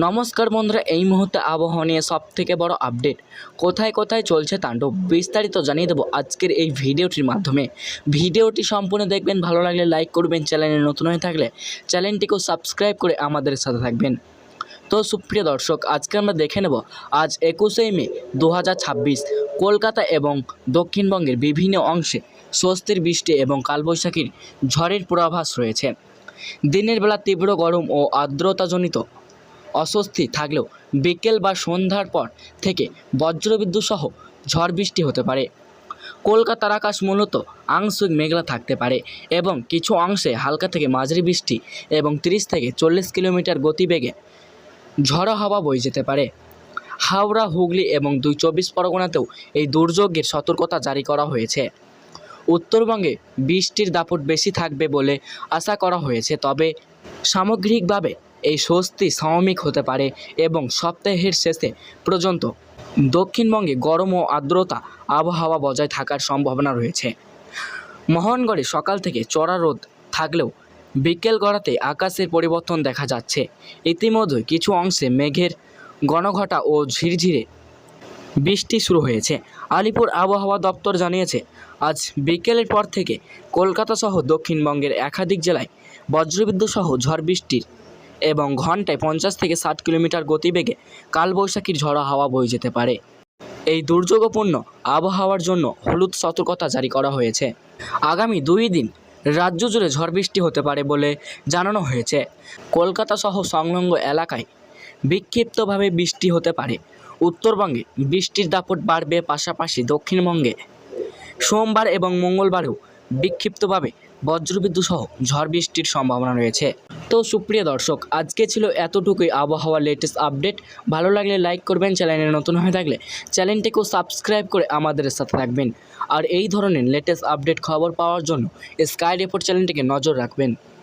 নমস্কার বন্ধুরা, এই মুহূর্তে আবহাওয়া নিয়ে সবথেকে বড় আপডেট কোথায় কোথায় চলছে তাণ্ডব বিস্তারিত জানিয়ে দেবো আজকের এই ভিডিওটির মাধ্যমে। ভিডিওটি সম্পূর্ণ দেখবেন, ভালো লাগলে লাইক করবেন, চ্যানেলে নতুন হয়ে থাকলে চ্যানেলটিকেও সাবস্ক্রাইব করে আমাদের সাথে থাকবেন। তো সুপ্রিয় দর্শক, আজকে আমরা দেখে নেব আজ 21শে মে 2026 কলকাতা এবং দক্ষিণবঙ্গের বিভিন্ন অংশে স্বস্তির বৃষ্টি এবং কালবৈশাখীর ঝড়ের পূর্বাভাস রয়েছে। দিনের বেলা তীব্র গরম ও আর্দ্রতাজনিত অস্বস্তি থাকলেও বিকেল বা সন্ধ্যার পর থেকে বজ্রবিদ্যুৎ সহ ঝড় বৃষ্টি হতে পারে। কলকাতার আকাশ মূলত আংশিক মেঘলা থাকতে পারে এবং কিছু অংশে হালকা থেকে মাঝারি বৃষ্টি এবং 30 থেকে 40 কিলোমিটার গতিবেগে ঝড়ো হাওয়া বয়ে যেতে পারে। হাওড়া, হুগলি এবং 24 পরগনাতেও এই দুর্যোগের সতর্কতা জারি করা হয়েছে। উত্তরবঙ্গে বৃষ্টির দাপট বেশি থাকবে বলে আশা করা হয়েছে, তবে সামগ্রিকভাবে এই স্বস্তি সাময়িক হতে পারে এবং সপ্তাহের শেষে পর্যন্ত দক্ষিণবঙ্গে গরম ও আর্দ্রতা আবহাওয়া বজায় থাকার সম্ভাবনা রয়েছে। মোহনগড়ে সকাল থেকে চড়া রোদ থাকলেও বিকেল গড়াতে আকাশের পরিবর্তন দেখা যাচ্ছে। ইতিমধ্যে কিছু অংশে মেঘের ঘনঘটা ও ঝিরঝিরে বৃষ্টি শুরু হয়েছে। আলিপুর আবহাওয়া দপ্তর জানিয়েছে, আজ বিকেলের পর থেকে কলকাতা সহ দক্ষিণবঙ্গের একাধিক জেলায় বজ্রবিদ্যুৎ সহ ঝড় বৃষ্টির এবং ঘন্টায় 50 থেকে 60 কিলোমিটার গতিবেগে কালবৈশাখীর ঝড়ো হাওয়া বয়ে যেতে পারে। এই দুর্যোগপূর্ণ আবহাওয়ার জন্য হলুদ সতর্কতা জারি করা হয়েছে। আগামী 2 দিন রাজ্য জুড়ে ঝড় বৃষ্টি হতে পারে বলে জানানো হয়েছে। কলকাতা সহ সংলগ্ন এলাকায় বিক্ষিপ্তভাবে বৃষ্টি হতে পারে। উত্তরবঙ্গে বৃষ্টির দাপট বাড়বে, পাশাপাশি দক্ষিণবঙ্গে সোমবার এবং মঙ্গলবারেও বিক্ষিপ্তভাবে বজ্রবিদ্যুৎ সহ ঝড় বৃষ্টির সম্ভাবনা রয়েছে। তো সুপ্রিয় দর্শক, আজকে ছিল এতটুকুই আবহাওয়ার লেটেস্ট আপডেট। ভালো লাগলে লাইক করবেন, চ্যানেলে নতুন হয়ে থাকলে চ্যানেলটিকেও সাবস্ক্রাইব করে আমাদের সাথে থাকবেন। আর এই ধরনের লেটেস্ট আপডেট খবর পাওয়ার জন্য স্কাই রিপোর্ট চ্যানেলটিকে নজর রাখবেন।